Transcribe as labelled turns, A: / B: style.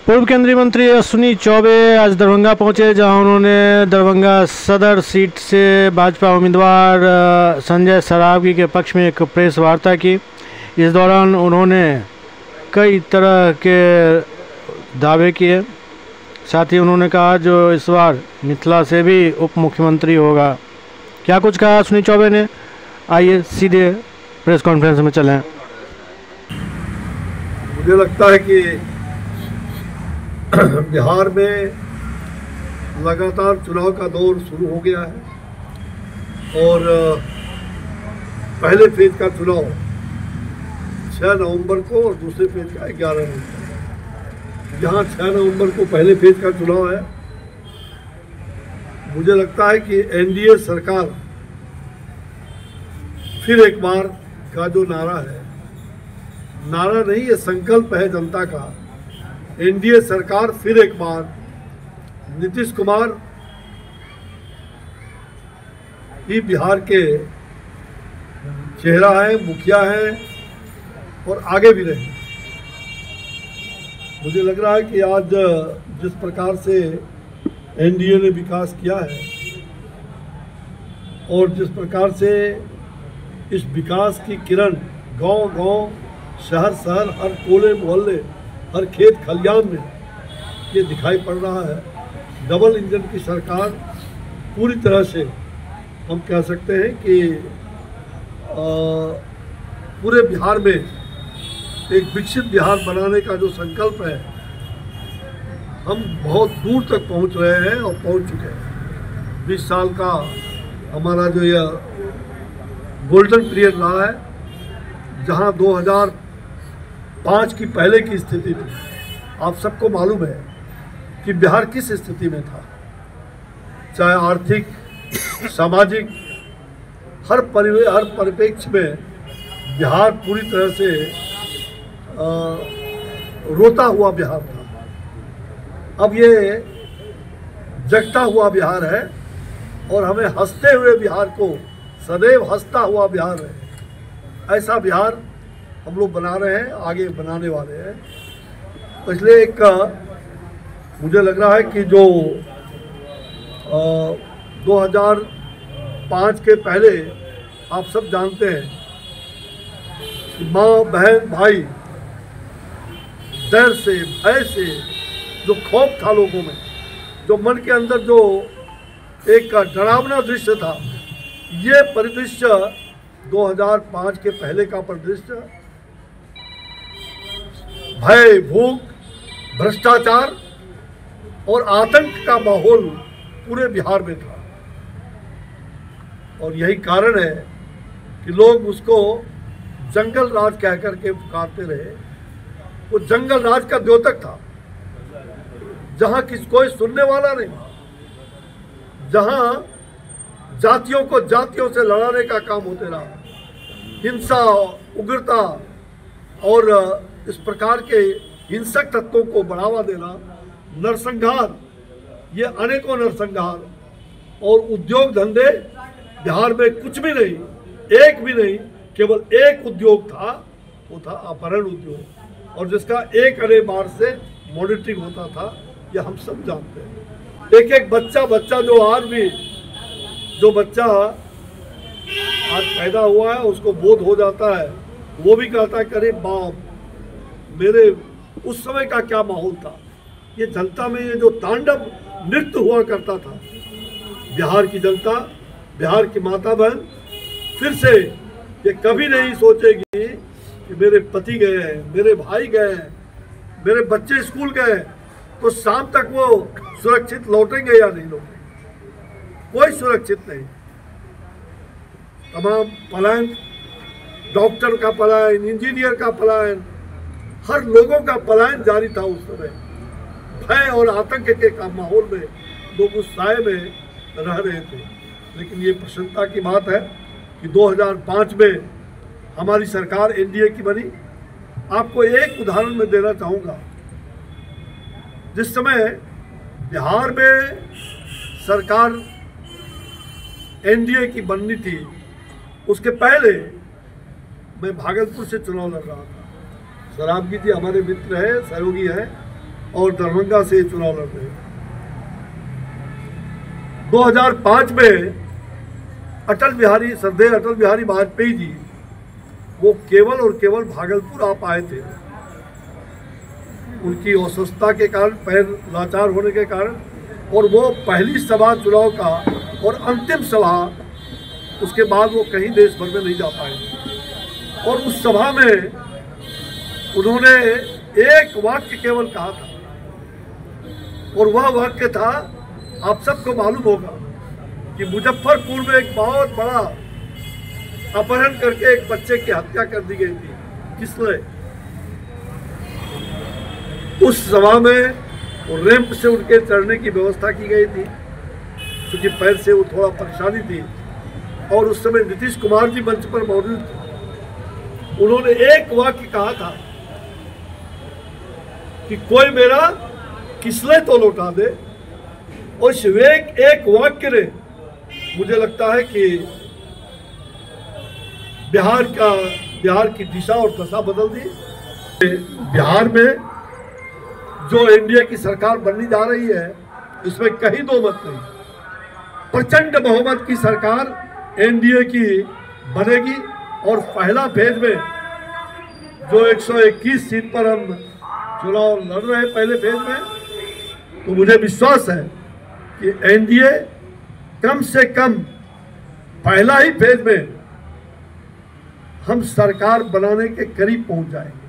A: पूर्व केंद्रीय मंत्री अश्विनी चौबे आज दरभंगा पहुंचे, जहां उन्होंने दरभंगा सदर सीट से भाजपा उम्मीदवार संजय सरावगी के पक्ष में एक प्रेस वार्ता की। इस दौरान उन्होंने कई तरह के दावे किए। साथ ही उन्होंने कहा जो इस बार मिथिला से भी उप मुख्यमंत्री होगा। क्या कुछ कहा अश्विनी चौबे ने, आइए सीधे प्रेस कॉन्फ्रेंस में चलें।
B: मुझे लगता है कि बिहार में लगातार चुनाव का दौर शुरू हो गया है और पहले फेज का चुनाव 6 नवंबर को और दूसरे फेज का 11 नवंबर। जहां 6 नवंबर को पहले फेज का चुनाव है, मुझे लगता है कि एनडीए सरकार फिर एक बार का जो नारा है, नारा नहीं, ये संकल्प है जनता का। एनडीए सरकार फिर एक बार नीतीश कुमार ही बिहार के चेहरा है, मुखिया है और आगे भी रहे। मुझे लग रहा है कि आज जिस प्रकार से एनडीए ने विकास किया है और जिस प्रकार से इस विकास की किरण गांव-गांव, शहर-शहर, हर कोने मोहल्ले, हर खेत खलियान में ये दिखाई पड़ रहा है। डबल इंजन की सरकार पूरी तरह से हम कह सकते हैं कि पूरे बिहार में एक विकसित बिहार बनाने का जो संकल्प है, हम बहुत दूर तक पहुंच रहे हैं और पहुंच चुके हैं। 20 साल का हमारा जो यह गोल्डन पीरियड रहा है, जहां 2005 की पहले की स्थिति थी। आप सबको मालूम है कि बिहार किस स्थिति में था, चाहे आर्थिक, सामाजिक, हर परिप्रेक्ष्य में बिहार पूरी तरह से रोता हुआ बिहार था। अब ये जगता हुआ बिहार है और हमें हंसते हुए बिहार को, सदैव हंसता हुआ बिहार है, ऐसा बिहार हम लोग बना रहे हैं, आगे बनाने वाले हैं। तो इसलिए एक मुझे लग रहा है कि जो 2005 के पहले आप सब जानते हैं कि माँ, बहन, भाई, डर से, भय से जो खौफ था लोगों में, जो मन के अंदर जो एक डरावना दृश्य था, ये परिदृश्य 2005 के पहले का परिदृश्य भय, भूख, भ्रष्टाचार और आतंक का माहौल पूरे बिहार में था। और यही कारण है कि लोग उसको जंगल राज कह करके पुकारते रहे। वो जंगल राज का द्योतक था, जहां कोई सुनने वाला नहीं, जहां जातियों को जातियों से लड़ाने का काम होते रहा, हिंसा, उग्रता और इस प्रकार के हिंसक तत्वों को बढ़ावा देना, नरसंहार, ये अनेकों नरसंहार और उद्योग धंधे बिहार में कुछ भी नहीं, एक भी नहीं, केवल एक उद्योग था, वो था अपहरण उद्योग, और जिसका एक अने बार से मॉनिटरिंग होता था, ये हम सब जानते हैं। एक एक बच्चा जो आज भी, जो बच्चा आज पैदा हुआ है उसको बोध हो जाता है, वो भी कहता है कि अरे बाप, मेरे उस समय का क्या माहौल था। ये जनता में ये जो तांडव नृत्य हुआ करता था, बिहार की जनता, बिहार की माता बहन फिर से ये कभी नहीं सोचेगी कि मेरे पति गए हैं, मेरे भाई गए हैं, मेरे बच्चे स्कूल गए, तो शाम तक वो सुरक्षित लौटेंगे या नहीं लौटेंगे। कोई सुरक्षित नहीं। तमाम पलायन, डॉक्टर का पलायन, इंजीनियर का पलायन, हर लोगों का पलायन जारी था उस समय। भय और आतंक के माहौल में लोग उस साए में रह रहे थे। लेकिन ये प्रसन्नता की बात है कि 2005 में हमारी सरकार एनडीए की बनी। आपको एक उदाहरण मैं देना चाहूँगा। जिस समय बिहार में सरकार एनडीए की बननी थी, उसके पहले मैं भागलपुर से चुनाव लड़ रहा था। सरावगी जी हमारे मित्र हैं, सहयोगी हैं, और दरभंगा से चुनाव लड़ रहे हैं। 2005 में श्रद्धेय अटल बिहारी वाजपेयी जी वो केवल और केवल भागलपुर आप आए थे। उनकी अस्वस्थता के कारण, पैर लाचार होने के कारण, और वो पहली सभा चुनाव का और अंतिम सभा, उसके बाद वो कहीं देश भर में नहीं जा पाए। और उस सभा में उन्होंने एक वाक्य केवल कहा था, और वह वाक्य था, आप सबको मालूम होगा कि मुजफ्फरपुर में एक बहुत बड़ा अपहरण करके एक बच्चे की हत्या कर दी गई थी। किसने? उस सभा में रैंप से उनके चढ़ने की व्यवस्था की गई थी, क्योंकि पैर से वो थोड़ा परेशानी थी, और उस समय नीतीश कुमार जी मंच पर मौजूद थे। उन्होंने एक वाक्य कहा था कि कोई मेरा किसले तो लौटा दे। और इस एक वाक्य ने, मुझे लगता है कि बिहार की दिशा और दशा बदल दी। बिहार में जो एनडीए की सरकार बनने जा रही है, इसमें कहीं दो मत नहीं, प्रचंड बहुमत की सरकार एनडीए की बनेगी। और पहला फेज में जो 121 सीट पर हम चुनाव लड़ रहे हैं पहले फेज में, तो मुझे विश्वास है कि एनडीए कम से कम पहला ही फेज में हम सरकार बनाने के करीब पहुंच जाएंगे।